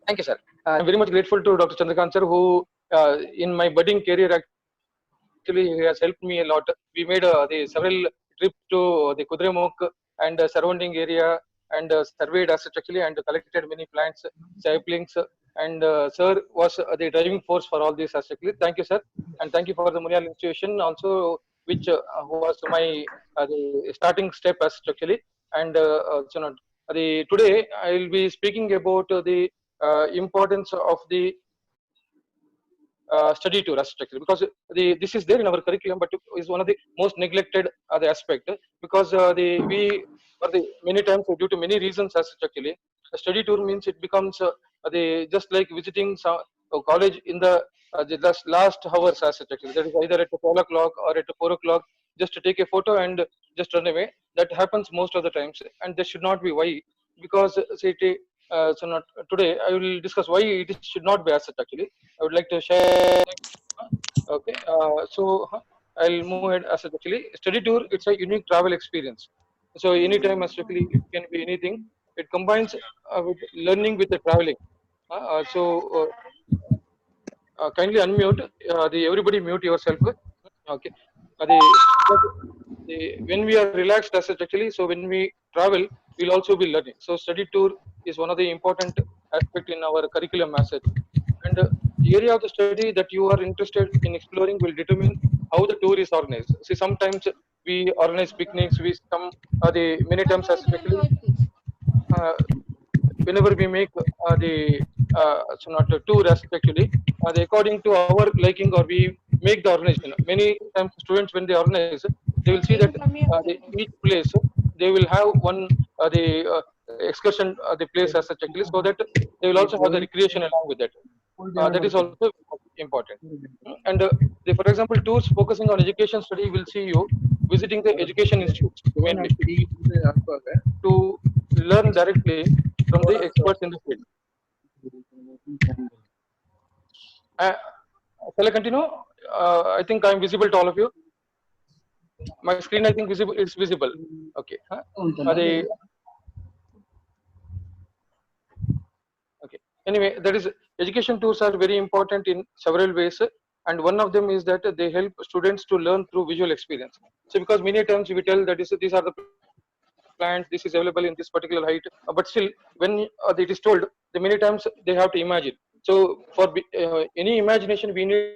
Thank you, sir. I'm very much grateful to Dr. Chandrakant sir, who in my budding career actually he has helped me a lot. We made the several trips to the Kudremukh and surrounding area and surveyed as such actually and collected many plants, saplings, and sir was the driving force for all this as actually. Thank you, sir, and thank you for the Munial institution also, which was my the starting step as such actually. And so not, the today I will be speaking about the importance of the study tour as structure because this is there in our curriculum but is one of the most neglected the aspect because the we for the many times due to many reasons as such actually a study tour means it becomes the just like visiting some college in the last hours as such actually that is either at 12 o'clock or at 4 o'clock just to take a photo and just run away. That happens most of the times and this should not be why because say so not today I will discuss why it should not be as such actually. I would like to share. Okay, I'll move ahead as such actually. Study tour, it's a unique travel experience. So anytime, especially it can be anything. It combines with learning with the traveling. Kindly unmute. Everybody mute yourself. Okay. When we are relaxed as such actually, so when we travel, we'll also be learning. So study tour is one of the important aspect in our curriculum as such. And the area of the study that you are interested in exploring will determine how the tour is organized. See, sometimes we organize picnics. We some the many times as such actually. Uh, Whenever we make so not a tour aspect actually according to our liking or we make the organization many times students when they organize they will see that each place they will have one the excursion the place as such actually so that they will also have the recreation along with that that is also important. And for example tours focusing on education study will see you visiting the education institutes mainly to learn directly from the experts in the field. Uh, shall I continue? I think I'm visible to all of you. My screen, I think, visible. It's visible. Okay. Huh? The okay. Anyway, that is education tours are very important in several ways, and one of them is that they help students to learn through visual experience. So, because many times we tell that these are the plants, this is available in this particular height, but still, when it is told, the many times they have to imagine. So, for any imagination, we need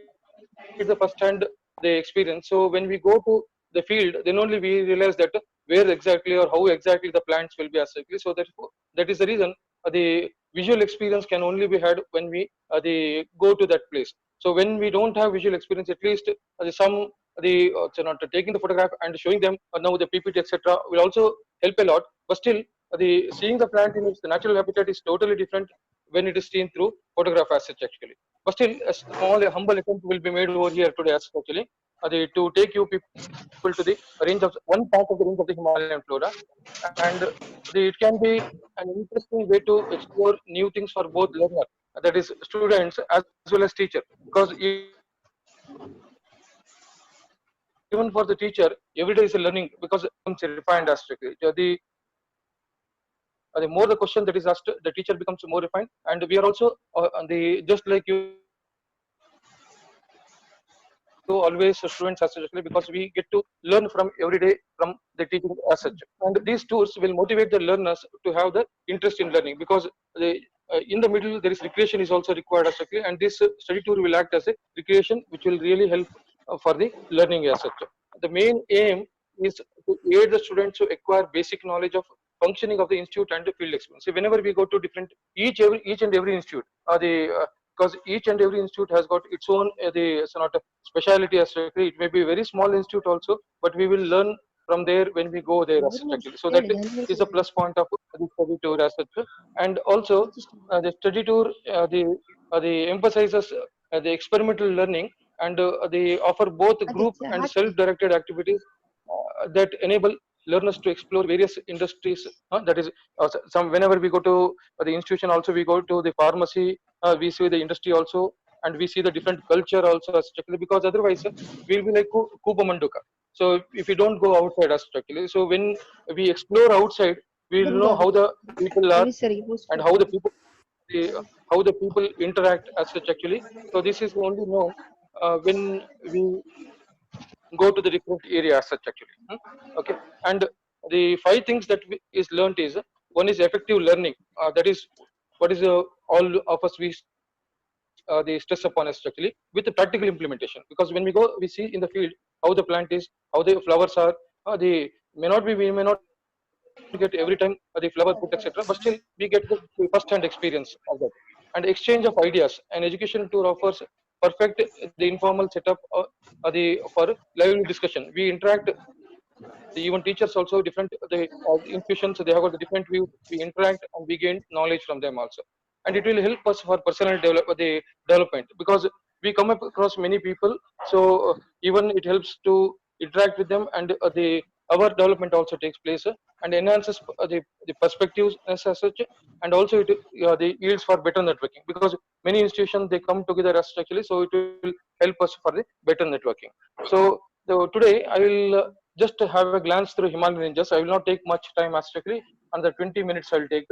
the first hand the experience. So when we go to the field, then only we realize that where exactly or how exactly the plants will be exactly. So that is the reason the visual experience can only be had when we go to that place. So when we don't have visual experience, at least some so not taking the photograph and showing them now the PPT etc. will also help a lot. But still, the seeing the plant in its natural habitat is totally different when it is seen through photograph as such actually. But still, a small, a humble attempt will be made over here today, actually, to take you people to the range of one part of the range of the Himalayan flora, and it can be an interesting way to explore new things for both learner, that is students as well as teacher, because even for the teacher, every day is a learning because it becomes refined as the more the question that is asked, the teacher becomes more refined, and we are also the just like you always students as such because we get to learn from every day from the teaching as such and these tools will motivate the learners to have the interest in learning because in the middle there is recreation is also required as such and this study tour will act as a recreation which will really help for the learning as such. The main aim is to aid the students to acquire basic knowledge of functioning of the institute and the field experience. So whenever we go to different each and every institute the because each and every institute has got its own so not a speciality as such. It may be a very small institute also, but we will learn from there when we go there as such actually. So that is a plus point of the study tour as such. And also the study tour the emphasizes the experimental learning and they offer both group and self-directed activities that enable learners to explore various industries. That is, some whenever we go to the institution, also we go to the pharmacy, we see the industry also, and we see the different culture also as actually because otherwise we'll be like Kupa Manduka. So if we don't go outside as actually, so when we explore outside, we will know how the people are and how the people how the people interact as such actually. So this is only known when we go to the different area as such actually. Okay, and the five things that is learned is one is effective learning. That is what is all of us we they stress upon us actually with the practical implementation, because when we go we see in the field how the plant is, how the flowers are. They may not be, we may not get every time the flower fruit etc., but still we get the first hand experience of that. And exchange of ideas, and education tour offers perfect the informal setup for lively discussion. We interact, even teachers also different the institutions, they have got the different views. We interact and we gain knowledge from them also, and it will help us for personal the development, because we come up across many people. So even it helps to interact with them, and the our development also takes place, and enhances the perspectives as such, and also it the yields for better networking, because many institutions they come together as such actually, so it will help us for the better networking. So today I will just have a glance through Himalayan ranges. I will not take much time as strictly, under 20 minutes I'll take.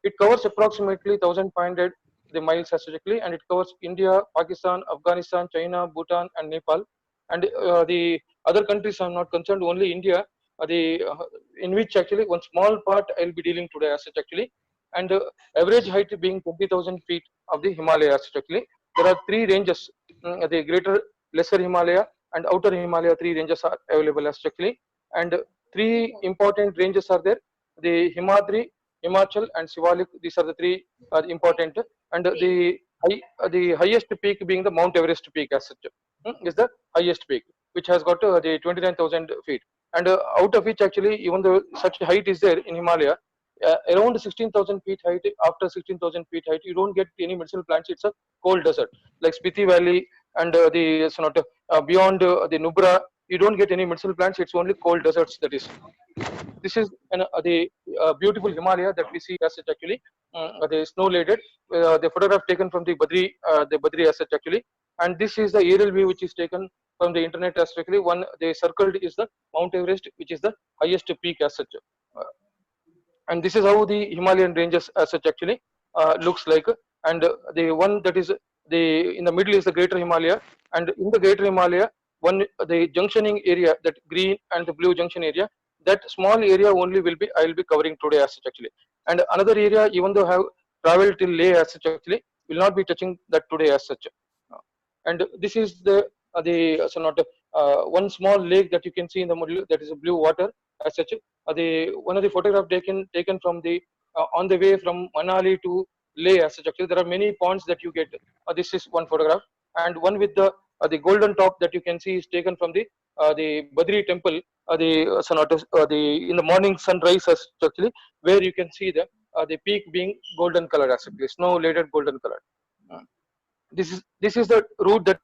It covers approximately 1,500 the miles strategically, and it covers India, Pakistan, Afghanistan, China, Bhutan, and Nepal. And the other countries I'm not concerned, only India, the in which actually one small part I'll be dealing today as such actually. And average height being 20,000 feet of the Himalaya as such actually. There are three ranges, the greater, lesser Himalaya, and outer Himalaya. Three ranges are available as such actually, and three important ranges are there: the Himadri, Himachal, and Sivalik. These are the three important, and the highest peak being the Mount Everest peak as such, is the highest peak, which has got the 29,000 feet, and out of which actually, even though such height is there in Himalaya, around 16,000 feet height, after 16,000 feet height, you don't get any medicinal plants. It's a cold desert, like Spiti Valley, and the sort of beyond the Nubra, you don't get any medicinal plants. It's only cold deserts. That is, this is the beautiful Himalaya that we see as such actually. The snow laden, the photograph taken from the Badri as such actually, and this is the aerial view which is taken from the internet as actually. One they circled is the Mount Everest, which is the highest peak as such. And this is how the Himalayan ranges as such actually looks like. And the one that is the in the middle is the Greater Himalaya, and in the Greater Himalaya, one the junctioning area, that green and the blue junction area, that small area only will be I will be covering today as such actually. And another area, even though I have traveled till Leh as such actually, will not be touching that today as such. And this is the so not one small lake that you can see in the middle, that is a blue water as such. The one of the photograph taken from the on the way from Manali to Leh as such actually. There are many ponds that you get. This is one photograph, and one with the golden top that you can see is taken from the Badri temple. The so not the in the morning sunrise as such actually, where you can see the peak being golden color as actually, snow laden golden color. This is the route that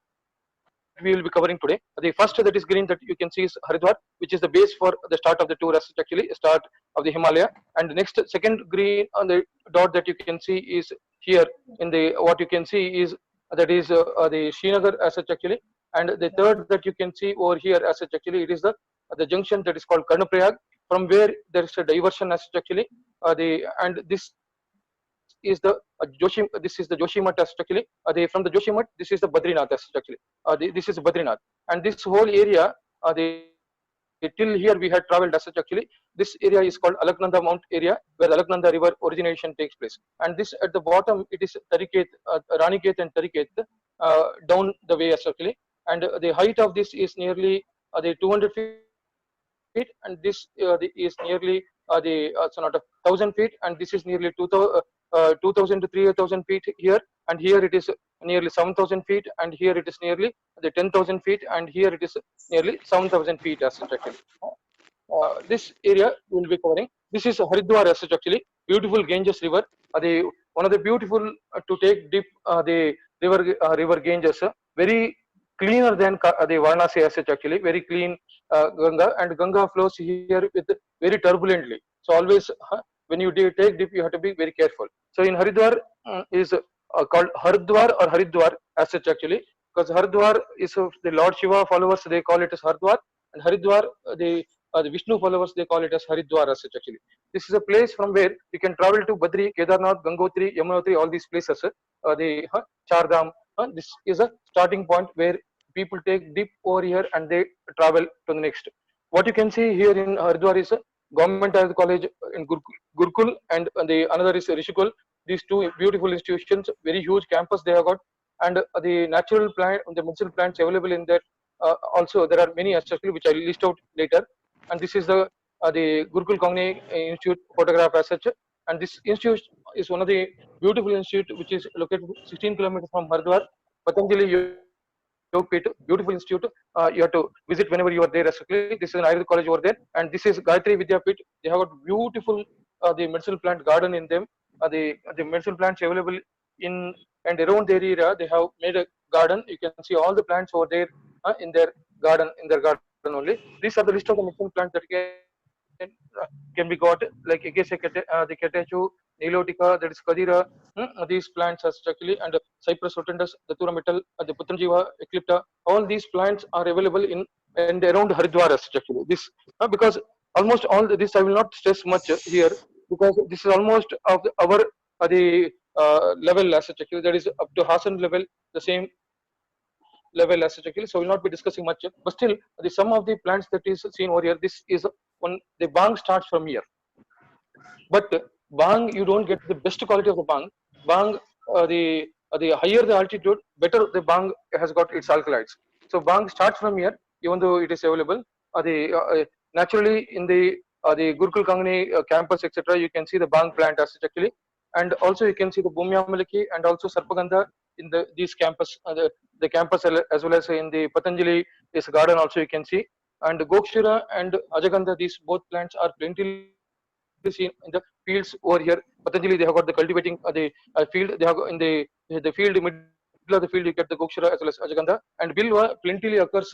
we will be covering today. The first that is green that you can see is Haridwar, which is the base for the start of the tour as such actually, start of the Himalaya. And the next second green on the dot that you can see is here in the what you can see is that is the Srinagar as such actually. And the third that you can see over here as such actually, it is the junction that is called Karnaprayag, from where there is a diversion as such actually. The and this is the This is the Joshimath as such actually. From the Joshimath, this is the Badrinath as such actually. This is Badrinath, and this whole area, till here we had traveled as such actually. This area is called Alaknanda Mount area, where Alaknanda River origination takes place. And this at the bottom, it is Tariket, Raniket and Tariket, down the way as actually. And the height of this is nearly the 200 feet, and this is nearly the so not 1,000 feet, and this is nearly 2,000 to 3,000 feet here, and here it is nearly 7,000 feet, and here it is nearly the 10,000 feet, and here it is nearly 7,000 feet as such actually. This area we will be covering. This is Haridwar as such actually, beautiful Ganges river. One of the beautiful to take dip, the river Ganges, very cleaner than the Varanasi as such actually, very clean Ganga, and Ganga flows here with very turbulently. So always when you take dip, you have to be very careful. So in Haridwar is called Haridwar or Haridwar as such actually, because Haridwar is the Lord Shiva followers, they call it as Haridwar, and Haridwar the the Vishnu followers, they call it as Haridwar as such actually. This is a place from where you can travel to Badri, Kedarnath, Gangotri, Yamunotri, all these places. The Chardham. This is a starting point where people take dip over here and they travel to the next. What you can see here in Haridwar is a government Ayurveda college in Gurkul, and the another is Rishikul. These two beautiful institutions, very huge campus they have got, and the natural plant, the medicinal plants available in there. Also, there are many especially which I will list out later. And this is the Gurukul Kongni Institute photograph as such. And this institute is one of the beautiful institute which is located 16 kilometers from Haridwar. Patanjali Yogpit, beautiful institute. You have to visit whenever you are there. Especially, this is an Ayurveda college over there, and this is Gayatri Vidyapit. They have got beautiful the medicinal plant garden in them. The medicinal plants available in and around their area. They have made a garden. You can see all the plants over there in their garden. In their garden only. These are the list of the medicinal plants that can be got, like the Ketechu, Nilotica, that is Kadira. These plants are actually, and Cypress rotundus, the Tura metal, the Putranjiva, Eclipta. All these plants are available in and around Haridwar actually. This because almost all this I will not stress much here, because this is almost of our the level as such actually, that is up to Hassan level, the same level as such actually. So we will not be discussing much, but still the some of the plants that is seen over here. This is one, the bang starts from here, but bang you don't get the best quality of the bang. Bang the higher the altitude, better the bang has got its alkaloids. So bang starts from here, even though it is available. Naturally in the Gurukul Kangni campus etc. You can see the bang plant as such actually, and also you can see the Bhumyamalaki and also Sarpagandha in these campus, the campus as well as in the Patanjali this garden also you can see, and Gokshira and Ajagandha, these both plants are plenty seen in the fields over here. Patanjali they have got the cultivating the field, they have got in the field, middle of the field you get the Gokshira as well as Ajagandha, and Bilva plentifully occurs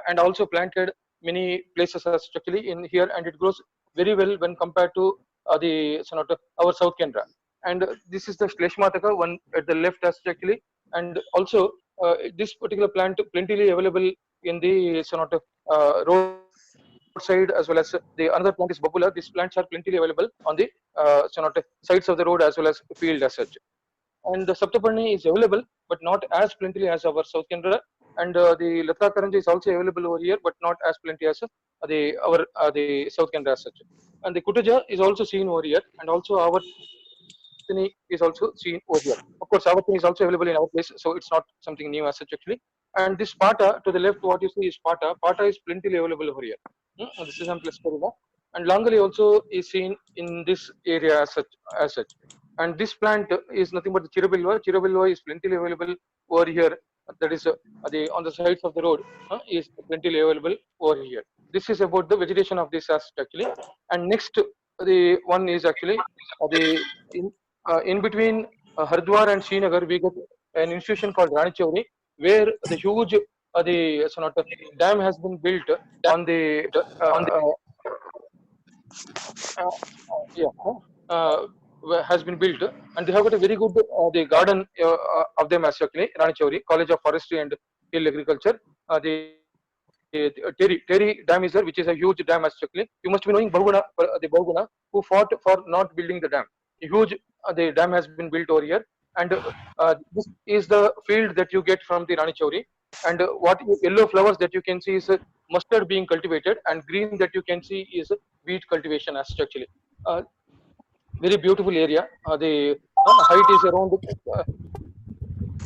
and also planted many places actually in here, and it grows very well when compared to our South Canada. And this is the Shleshmataka one at the left as actually, and also this particular plant plentifully available in the roadside as well as the another plant is Babula. These plants are plentifully available on the sides of the road as well as field as such. And the Saptaparni is available, but not as plentifully as our South Canada. And the Lata Karanja is also available over here, but not as plenty as the South Canada as such. And the Kutaja is also seen over here, and also our is also seen over here. Of course, Avatini is also available in our place, so it's not something new as such actually. And this Pata to the left, what you see is Pata. Pata is plentifully available over here. This is plus and Langali also is seen in this area as such. And this plant is nothing but the Chirabilva. Chirabilva is plentifully available over here. That is on the sides of the road is plentifully available over here. This is about the vegetation of this as actually. And next, the one is actually the in between Haridwar and Srinagar, we get an institution called Rani Chauri, where the huge dam has been built on the has been built, and they have got a very good the garden of them as actually Rani Chauri College of Forestry and Hill Agriculture. The Terry Dam is there, which is a huge dam actually. You must be knowing the Bahuguna, who fought for not building the dam. A huge the dam has been built over here, and this is the field that you get from the Rani Chauri. And what yellow flowers that you can see is mustard being cultivated, and green that you can see is wheat cultivation as actually. Very beautiful area. The height is around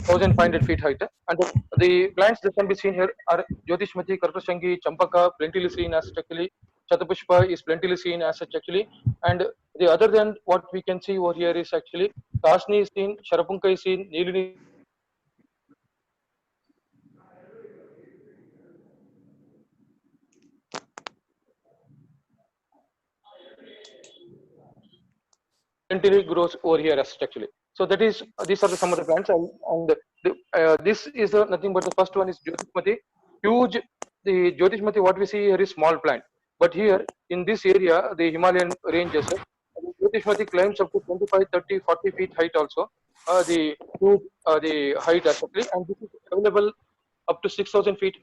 1,500 feet height, and the plants that can be seen here are Jyotishmati, Karpashangi, Champaka, plentifully seen as actually. Chatapushpa is plentifully seen as such actually, and the other than what we can see over here is actually Kasni is seen, Sharapunka is seen, Nilini plentifully grows over here as such actually. So that is these are some of the plants, and this is nothing but the first one is Jyotishmati. Huge, the Jyotishmati what we see here is small plant, but here in this area the Himalayan ranges, Jyotishmati climbs up to 25, 30, 40 feet height also. The height actually, and this is available up to 6,000 feet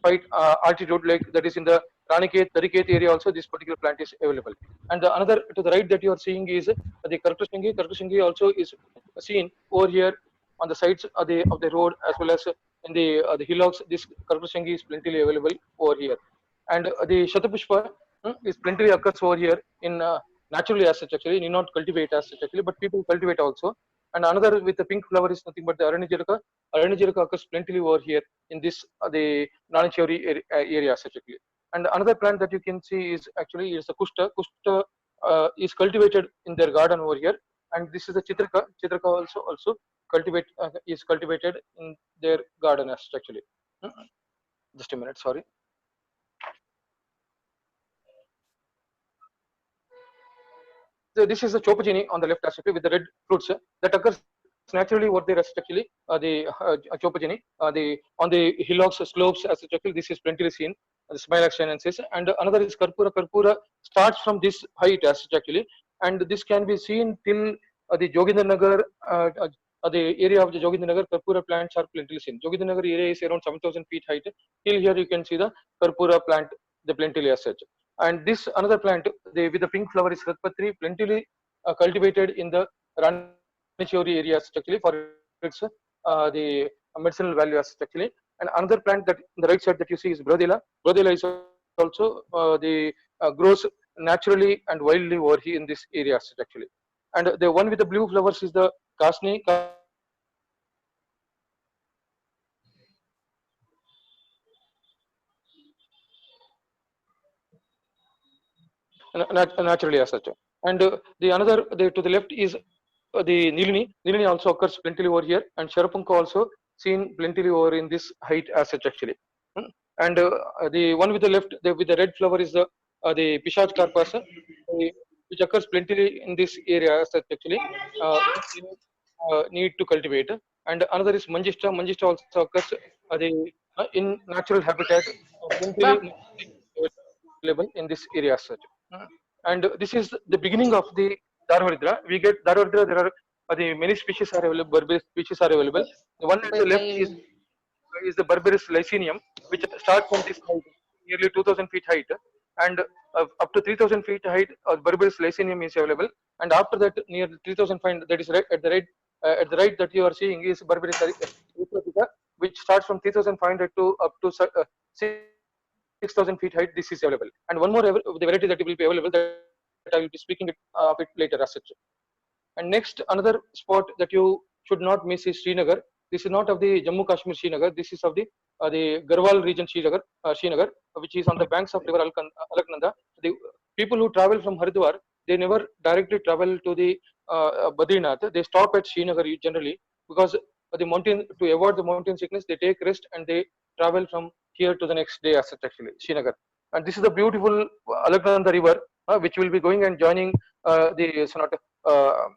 height altitude, like that is in the Raniket, Tariket area also this particular plant is available. And the another to the right that you are seeing is the Karkashangi. Karkashangi also is seen over here on the sides of the road as well as in the hillocks. This Karkashangi is plentifully available over here. And the Shatapushpa is plentifully occurs over here in naturally as such actually, need not cultivate as such actually, but people cultivate also. And another with the pink flower is nothing but the Aranyajaraka. Aranyajaraka occurs plentifully over here in this the Nanichauri area as such actually. And another plant that you can see is actually is the Kushta. Kushta is cultivated in their garden over here, and this is the Chitraka. Chitraka also cultivate is cultivated in their garden as such actually. Just a minute, sorry. So this is the chopagini on the left actually with the red fruits that occurs naturally over there as actually the chopagini the on the hillocks slopes as such actually this is plentifully seen the Smilax chinensis. And another is Karpura. Karpura starts from this height as such actually, and this can be seen till the Jogindranagar the area of the Jogindranagar. Karpura plants are plentifully seen. Jogindranagar area is around 7,000 feet height. Till here you can see the Karpura plant the plentifully as such. And this another plant with the pink flower is Ratpatri, plentifully cultivated in the Ranichori areas actually for its the medicinal value as actually. And another plant that on the right side that you see is Brodela. Brodela is also the grows naturally and wildly over here in this area actually. And the one with the blue flowers is the Kasni. Naturally as such. And the another to the left is the Nilini. Nilini also occurs plentifully over here, and Sharapunka also seen plentifully over in this height as such actually. And the one with the left with the red flower is the Pishaj Karpas, which occurs plentifully in this area as such actually. Which you need to cultivate. And another is Manjista. Manjista also occurs in natural habitat, plentifully available in this area as such. And this is the beginning of the Dharvaridra. We get Dharvaridra. There are the many species are available. Berberis species are available. The one at the left is the Berberis lycinium, which starts from this height, nearly 2,000 feet height, and up to 3,000 feet height. Berberis lycinium is available, and after that, near 3,005, that is right at the right that you are seeing is Berberis eclectica, which starts from 3,500 to up to 6,000 feet height. This is available, and one more the variety that will be available that I will be speaking of it later as such. And next, another spot that you should not miss is Srinagar. This is not of the Jammu Kashmir Srinagar. This is of the Garhwal region Srinagar, which is on the banks of river Alaknanda. The people who travel from Haridwar, they never directly travel to the Badrinath. They stop at Srinagar generally because the mountain to avoid the mountain sickness. They take rest and they travel from here to the next day as such actually Srinagar. And this is the beautiful Alaknanda river, which will be going and joining the uh,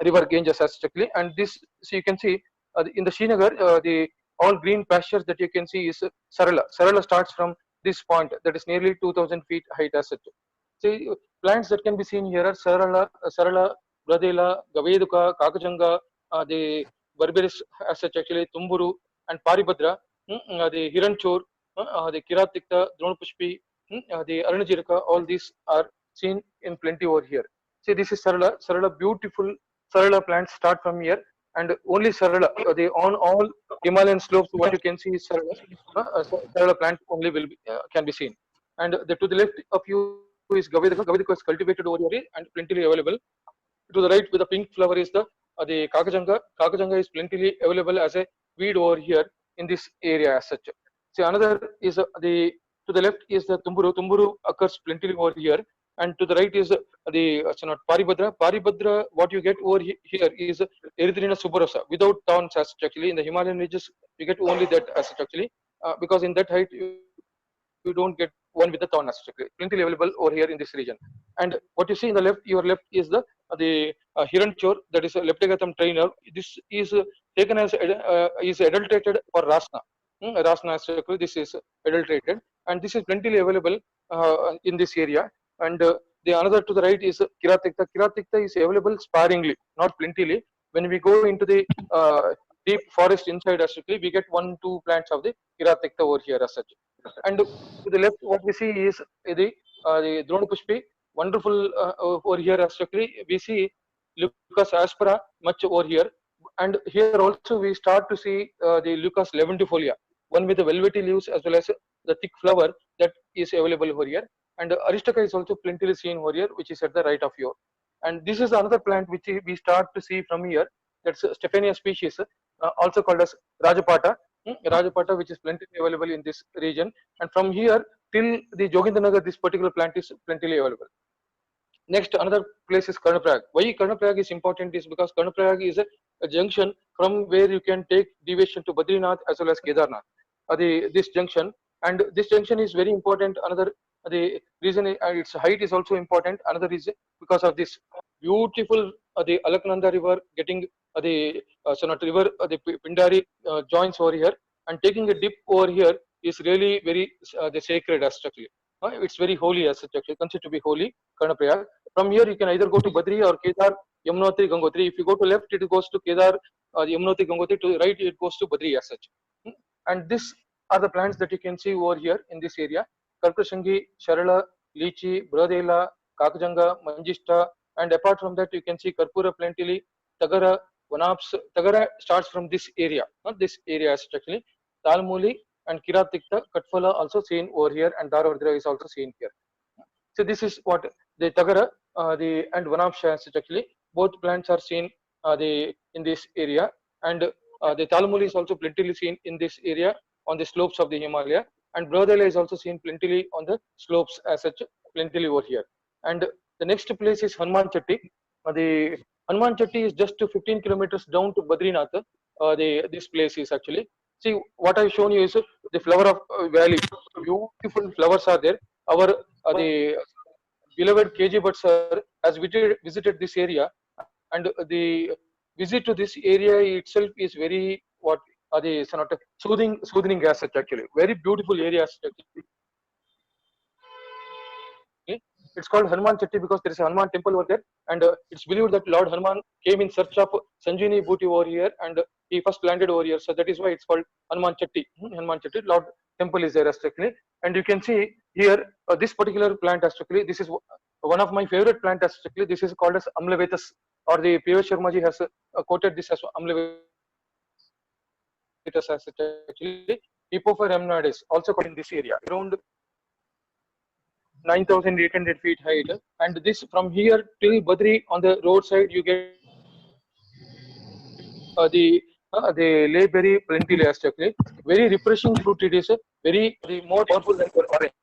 river Ganges as strictly. And this, so you can see in the Srinagar, the all green pastures that you can see is Sarala. Sarala starts from this point that is nearly 2,000 feet height as such. See, plants that can be seen here are Sarala, Bradela, Gaveduka, Kakajanga, the Berberis as such actually, Tumburu, and Paribhadra, the Hiranchur, the Kiratikta, Dronapushpi, the Aranajiraka, all these are seen in plenty over here. See, this is Sarala. Sarala, beautiful Sarala plants start from here, and only Sarala, they on all Himalayan slopes, what you can see is Sarala. Sarala plant only will be, can be seen. And to the left of you is Gavedika. Gavedika is cultivated over here and plentifully available. To the right with the pink flower is the Kakajanga. Kakajanga is plentifully available as a weed over here in this area as such. See, another is the to the left is the Tumburu. Tumburu occurs plentifully over here, and to the right is the not Paribhadra. Paribhadra, what you get over here is Erythrina suborosa without thorns as such actually. In the Himalayan ranges, you get only that as such actually, because in that height you don't get one with the thorn as such. Plenty available over here in this region. And what you see in the left, your left is the Hiranchur, that is a Leptogatham trainer. This is taken as is adulterated for Rasna. Rasna as this is adulterated, and this is plentifully available in this area. And the another to the right is Kiratikta. Kiratikta is available sparingly, not plentifully. When we go into the deep forest inside us, we get 1-2 plants of the Kiratikta over here as such. And to the left, what we see is the Dronapushpi, wonderful over here as we see Lucas aspera much over here. And here also we start to see the Lucas leventifolia, one with the velvety leaves as well as the thick flower that is available over here. And Aristaka is also plentifully seen over here, which is at the right of you. And this is another plant which we start to see from here. That's Stephania species, also called as Rajapata. Rajapata, which is plentifully available in this region. And from here till the Jogindranagar, this particular plant is plentifully available. Next, another place is Karnaprayag. Why Karnaprayag is important is because Karnaprayag is a junction from where you can take deviation to Badrinath as well as Kedarnath. This junction, and this junction is very important. Another the reason its height is also important. Another reason because of this beautiful the Alaknanda river getting the Sonat river the Pindari joins over here, and taking a dip over here is really very the sacred as actually. It's very holy as such, actually considered to be holy, Karnaprayag. From here you can either go to Badri or Kedar, Yamunotri, Gangotri. If you go to left, it goes to Kedar, Yamunotri, Gangotri. To the right, it goes to Badri as such. And these are the plants that you can see over here in this area: Karprashangi, Sharala, Lychee, Bradela, Kakajanga, Manjista. And apart from that, you can see Karpura plentifully, Tagara, Vanaps. Tagara starts from this area, not this area as actually. Talmuli and Kiratikta, Katfala also seen over here, and Dravyaguna is also seen here. So this is what the Tagara and Vanapsha actually both plants are seen in this area, and the Talmuli is also plentifully seen in this area on the slopes of the Himalaya, and Brodela is also seen plentifully on the slopes as such, plentifully over here. And the next place is Hanuman Chatti. The Hanuman Chatti is just 15 kilometers down to Badrinath. This place is actually. See, what I've shown you is the flower of valley. Beautiful flowers are there. Our the beloved KG Bhatt sir has visited this area, and the visit to this area itself is very what the soothing as such actually. Very beautiful area as such. It's called Hanuman Chatti because there is a Hanuman temple over there, and it's believed that Lord Hanuman came in search of Sanjeevani booty over here, and he first landed over here. So that is why it's called Hanuman Chatti. Hanuman Chatti, Lord temple is there actually, and you can see here this particular plant actually. This is one of my favorite plant actually. This is called as Amlavetus, or the P.V. Sharmaji has quoted this as Amlavetus as actually. Hippophore amnoides, also called in this area, around 9,800 feet height, and this from here till Badri on the roadside you get the layberry plenty actually. Very refreshing fruit it is, very the more powerful than orange.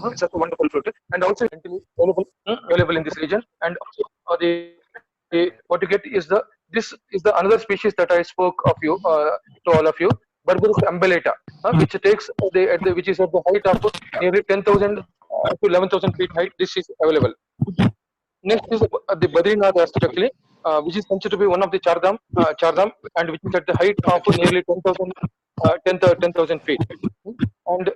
It's such a wonderful fruit, and also available in this region. And also what you get is this is the another species that I spoke of you to all of you, Berberis umbellata, which takes which is at the height of nearly 10,000 to 11,000 feet height. This is available. Next is the Badrinath actually, which is considered to be one of the Chardham, and which is at the height of nearly 10,000 feet. And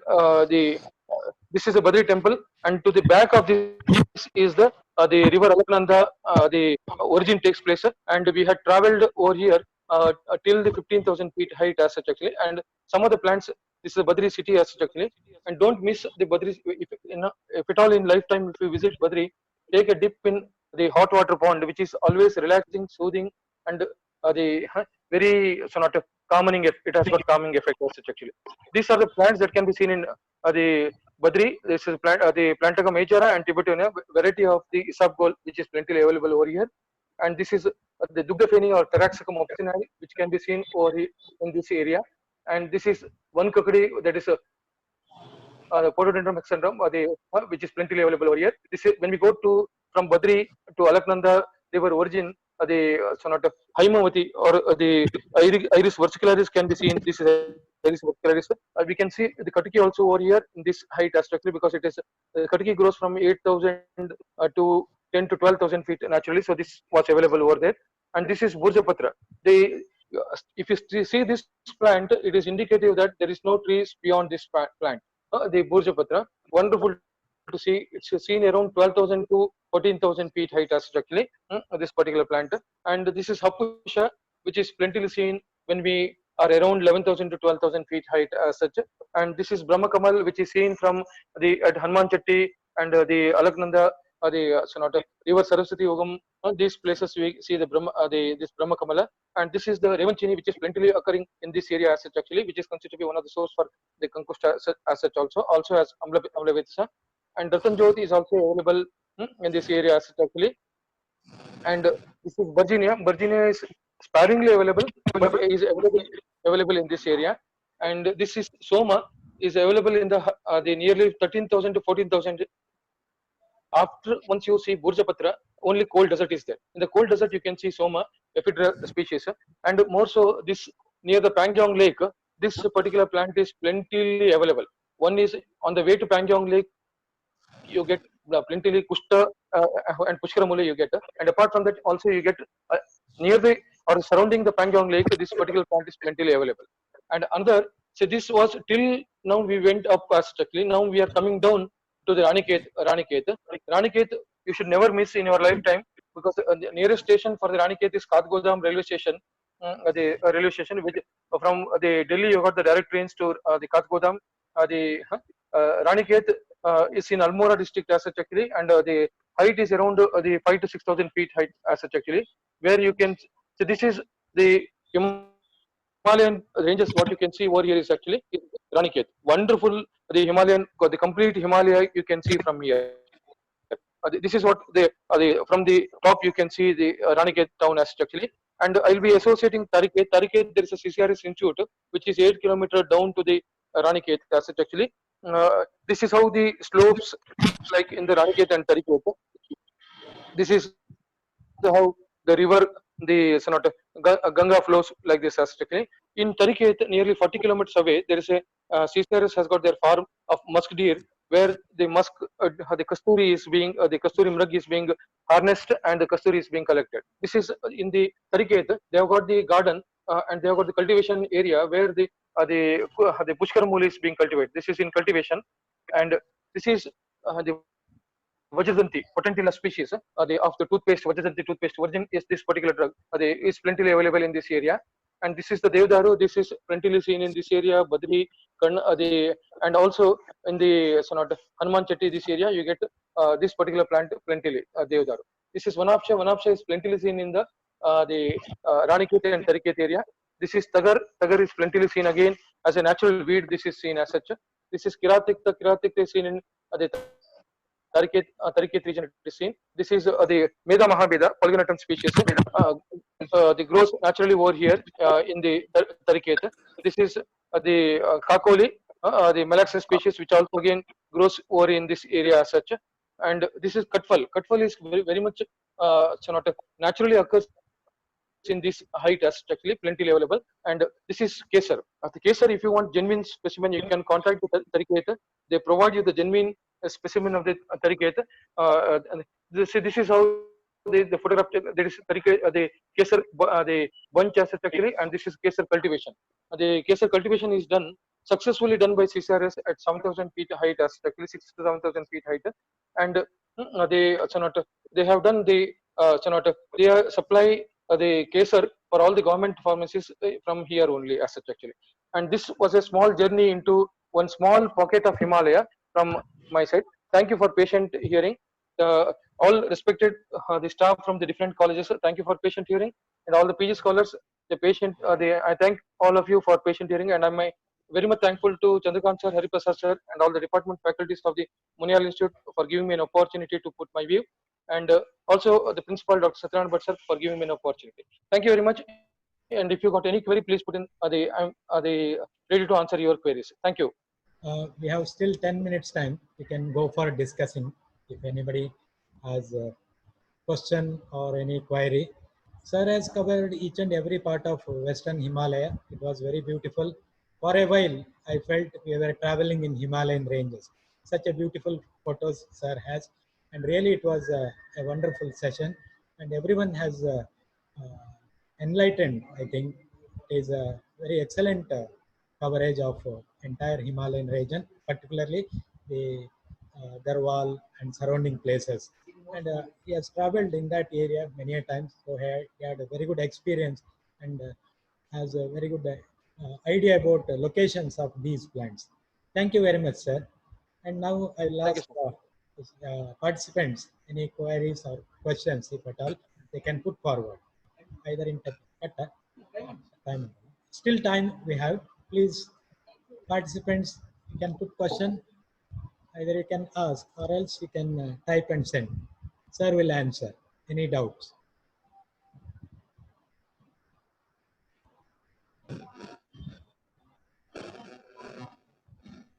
this is a Badri temple, and to the back of this is the river Alaknanda. The origin takes place, and we had travelled over here till the 15,000 feet height as such actually. And some of the plants, this is a Badri city as such actually. And don't miss the Badri. If at all in lifetime, if you visit Badri, take a dip in the hot water pond, which is always relaxing, soothing, and the very sort of calming. It has got calming effect as such actually. These are the plants that can be seen in the Badri. This is plant, the Plantaga majora and Tibetina, variety of the isabgol, which is plentifully available over here. And this is the Dugdafeni or Taraxacum officinae, which can be seen over here in this area. And this is one kakadi, that is a Pododendron extendum, which is plentifully available over here. This is when we go to from Badri to Alaknanda river origin, the sonata of Haimavati or the Iris versicularis can be seen. This is Iris versicularis. We can see the Katiki also over here in this height structure, because it is Katiki grows from 8,000 to 10 to 12,000 feet naturally. So this was available over there. And this is Burjapatra. If you see this plant, it is indicative that there is no trees beyond this plant. The Burjapatra, wonderful to see, it's seen around 12,000 to 14,000 feet height as such actually, this particular plant. And this is Hapusha, which is plentifully seen when we are around 11,000 to 12,000 feet height as such. And this is Brahma Kamal, which is seen from the at Hanuman Chatti and the Alaknanda, the so not river Saraswati Yogam. These places we see the this Brahma Kamala, and this is the Revanchini, which is plentifully occurring in this area as such actually, which is considered to be one of the source for the Kankusta as such also as Amla Vetsa. And Ratan Jyoti is also available in this area as such actually. And this is Virginia. Virginia is sparingly available, but is available in this area. And this is Soma, is available in the nearly 13,000 to 14,000. After once you see Burjapatra, only cold desert is there. In the cold desert, you can see Soma, Ephedra species, and more so this near the Pangyong Lake. This particular plant is plentifully available. One is on the way to Pangyong Lake, you get plentifully Kushta and Pushkaramule you get, and apart from that also you get near the or surrounding the Pangyong Lake, this particular plant is plentifully available. And another, so this was till now we went up strictly. Now we are coming down to the Raniket, you should never miss in your lifetime, because the nearest station for the Raniket is Kathgodam railway station. The railway station, which from the Delhi you got the direct trains to the Kathgodam. The Raniket is in Almora district as such actually, and the height is around the 5 to 6,000 feet height as such actually, where you can. So this is the Himalayan ranges. What you can see over here is actually Raniket. Wonderful, the Himalayan, the complete Himalaya you can see from here. This is what from the top you can see the Raniket town as actually. And I'll be associating Tariket. Tariket, there is a CCRS institute which is 8 kilometers down to the Raniket as such actually. This is how the slopes like in the Raniket and Tariket. This is how the river, the Ganga flows like this as actually. In Tariket, nearly 40 kilometers away, there is a CCRS has got their farm of musk deer, where the the kasturi is being, the kasturi mrug is being harnessed and the kasturi is being collected. This is in the Tariket. They have got the garden and they have got the cultivation area where the pushkaramuli is being cultivated. This is in cultivation, and this is the Vajradanti, potentilla species, of the toothpaste, Vajradanti toothpaste virgin is this particular drug. Is plentifully available in this area. And this is the Devdaru. This is plentifully seen in this area, Badri, and also in the Hanuman Chatti, this area, you get this particular plant plentifully, Devdaru. This is Vanapsha. Vanapsha is plentifully seen in the Raniket and Tariket area. This is Tagar. Tagar is plentifully seen again as a natural weed. This is seen as such. This is Kiratik. The Kiratik is seen in the Tariket region it is seen. This is the Meda Mahabeda, Polygonatum species. The grows naturally over here in the Tariket. This is the Kakoli, the Malaxan species, which also again grows over in this area as such. And this is Katfal. Katfal is very much naturally occurs in this height as actually plenty available. And this is Kesar. The Kesar, if you want genuine specimen, you can contact the Tariket. They provide you the genuine specimen of the Tariket. This is how the photograph, there is the Kesar, the bunch as actually, and this is Kesar cultivation. The Kesar cultivation is done successfully done by CCRS at 7,000 feet height as actually 6 to 7,000 feet height. And they have done the they supply the Kesar for all the government pharmacies from here only as such actually. And this was a small journey into one small pocket of Himalaya from my side. Thank you for patient hearing. All respected the staff from the different colleges, thank you for patient hearing, and all the PG scholars, the patient. I thank all of you for patient hearing, and I'm very much thankful to Chandrakant sir, Hariprasad sir, and all the department faculties of the Munial Institute for giving me an opportunity to put my view, and also the principal Dr. Satyanarayana Bhatt sir for giving me an opportunity. Thank you very much. And if you got any query, please put in. I'm ready to answer your queries. Thank you. We have still 10 minutes time. We can go for discussing if anybody has a question or any query. Sir has covered each and every part of Western Himalaya. It was very beautiful. For a while, I felt we were traveling in Himalayan ranges. Such a beautiful photos sir has, and really it was a wonderful session. And everyone has enlightened. I think it is a very excellent coverage of entire Himalayan region, particularly the Garhwal and surrounding places. And he has traveled in that area many a times, so he had a very good experience and has a very good idea about the locations of these plants. Thank you very much, sir. And now I'll Thank you, ask sir. participants any queries or questions, if at all, they can put forward, either in time. Still time we have. Please, participants, you can put question. Either you can ask or else you can type and send. Sir will answer any doubts.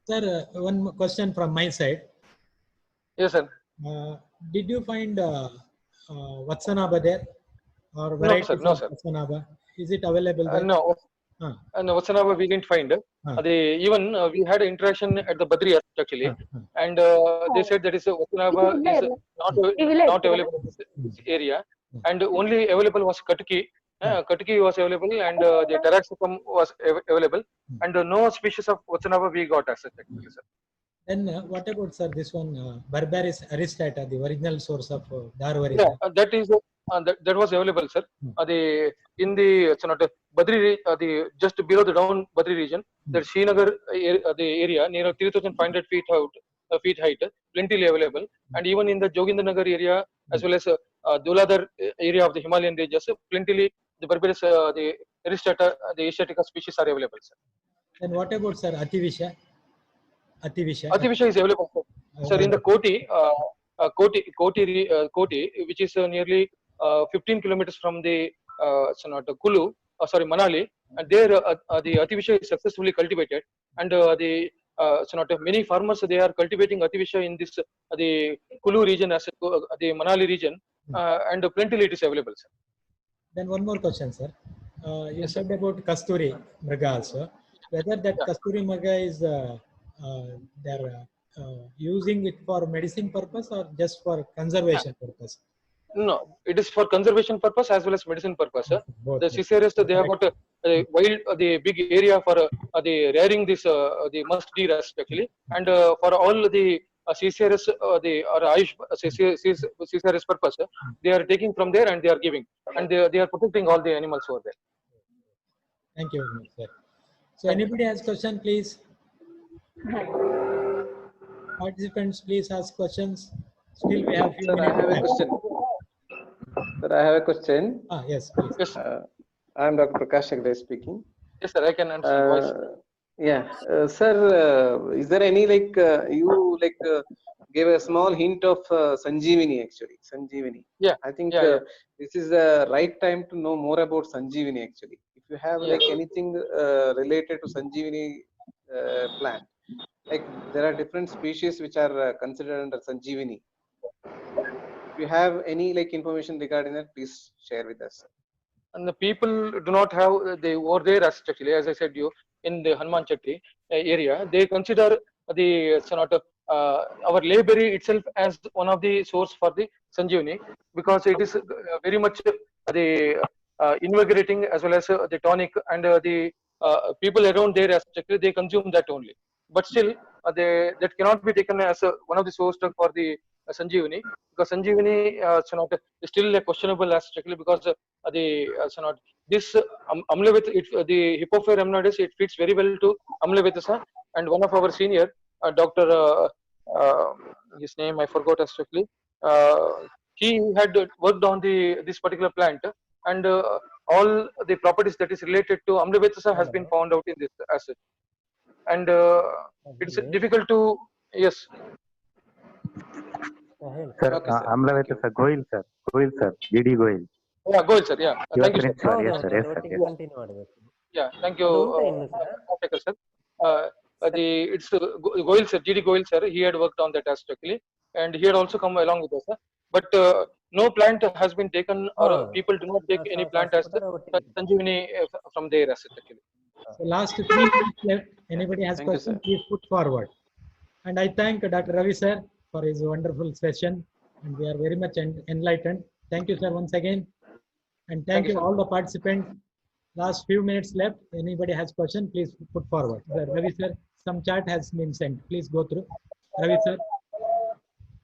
Sir, one question from my side. Yes, sir. Did you find Vatsanaba there or No, sir. varieties No, of sir. Vatsanaba? Is it available there? No. Uh, And Vatsanava we didn't find. Even we had an interaction at the Badri actually, and they said that is Vatsanava is not available in this area, and only available was Katki. Katki was available, and the Taraxacum was available, and no species of Vatsanava we got as such actually, sir. Then what about, sir, this one Barbaris aristata, the original source of Darwari? Yeah, that is that was available, sir. The in the Badri, the just below the down Badri region, the Srinagar the area near 3,500 feet out feet height, plenty available, and even in the Jogindranagar area as well as Duladar area of the Himalayan ranges, plenty the Barbarous the Aristata the Asiatica species are available, sir. Then what about, sir, Ativisha? Ativisha is available, sir. Sir, in the Koti, which is nearly 15 kilometers from the Kulu, sorry, Manali, and there the Ativisha is successfully cultivated, and many farmers they are cultivating Ativisha in this the Kulu region as the Manali region, and plenty it is available, sir. Then one more question, sir. You said about Kasturi Mriga also. Whether that Kasturi Mriga is they're using it for medicine purpose or just for conservation purpose? No, it is for conservation purpose as well as medicine purpose. Both. The Ciceres they have got a wild the big area for the rearing this the musk deer actually, and for all the Ciceres the or Ayush Ciceres purpose, they are taking from there and they are giving, and they are protecting all the animals over there. Thank you very much, sir. So anybody has question, please? Participants, please ask questions. Still we have few Sir, minutes. I have a question. Sir, I have a question. Yes, please. Yes, I am Dr. Prakash Shagde speaking. yes, sir. I can answer your voice. Yeah, sir. Is there any you gave a small hint of Sanjeevani actually? Sanjeevani. Yeah. I think this is the right time to know more about Sanjeevani actually. If you have anything related to Sanjeevani plant, like there are different species which are considered under Sanjeevani. If you have any information regarding that, please share with us. And the people do not have they over there as actually, as I said you, in the Hanuman Chatti area, they consider the our Layberry itself as one of the source for the Sanjeevani, because it is very much the invigorating as well as the tonic, and the people around there as actually they consume that only. But still, that cannot be taken as one of the source for the Sanjeevani, because Sanjeevani is still questionable as strictly because this Amlavit, the Hippophyre amnoides, it fits very well to Amlavitasa, and one of our senior Dr. His name I forgot as strictly. He had worked on this particular plant, and all the properties that is related to Amlavitasa has been found out in this asset, and it's difficult to Sir, Amlavitasa Goyal, sir. Goyal, sir. GD Goyal. Yeah, go ahead, sir. Yeah, thank you, sir. Sir. Yes, sir. Yes, sir. Yes. Yeah, thank you, sir. It's Goyal, sir. GD Goyal, sir. He had worked on that actually, and he had also come along with us, sir. But no plant has been taken, or people do not take any plant as the Sanjeevani from their asset actually. So last 3 minutes left. Anybody has questions, please put forward. And I thank Dr. Ravi, sir, for his wonderful session, and we are very much enlightened. Thank you, sir, once again, and thank you all the participants. Last few minutes left. Anybody has question, please put forward. Ravi, sir, some chat has been sent. Please go through. Ravi, sir.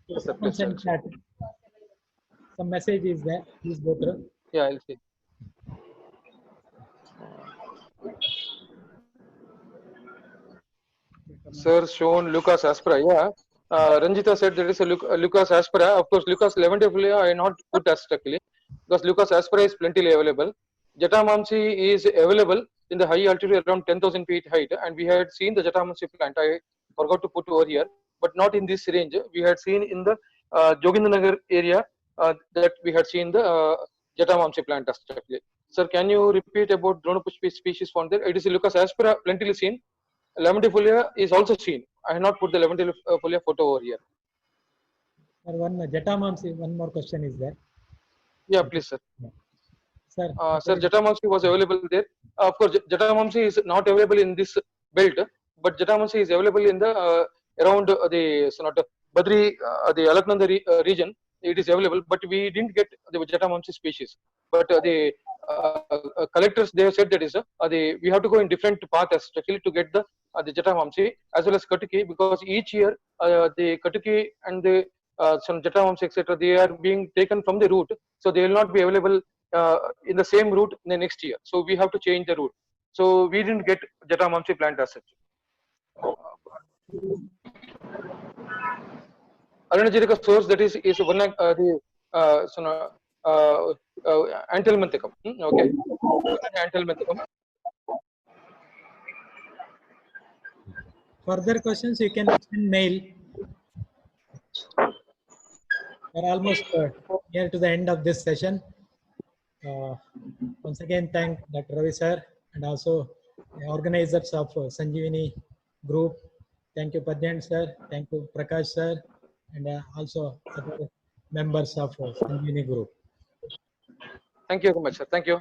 Yes, sir. Please, Send sir. that. Some message is there. Please go through. Yeah, I'll see. Sir, shown Lucas aspera. Yeah. Ranjita said there is a Lucas aspera. Of course, Lucas levendifolia I not put as strictly because Lucas aspera is plentifully available. Jatamansi is available in the high altitude around 10,000 feet height, and we had seen the Jatamansi plant. I forgot to put over here, but not in this range. We had seen in the Jogindanagar area that we had seen the Jatamansi plant as strictly. Sir, can you repeat about Dronopushpi species found there? It is Lucas aspera plentifully seen. Lamentifolia is also seen. I have not put the lamentifolia photo over here. Sir, one Jatamansi, one more question is there. Yeah, please, sir. Sir, Sir, Jatamansi was available there. Of course, Jatamansi is not available in this belt, but Jatamansi is available in the around the not Badri, the Alaknanda region. It is available, but we didn't get the Jatamansi species. But the collectors they have said that is we have to go in different paths actually to get the Jatamansi as well as Katuki, because each year the Katuki and the some Jatamansi etc. they are being taken from the route, so they will not be available in the same route in the next year. So we have to change the route. So we didn't get Jatamansi plant as such. Aranajirika source that is one the Antelmanthecum. Okay, Antelmanthecum. further questions you can send mail. We're almost near to the end of this session. Once again, thank Dr. Ravi sir and also the organizers of Sanjeevani group. Thank you, Padyan sir. Thank you, Prakash sir, and also other members of Sanjeevani group. Thank you very much, sir. Thank you.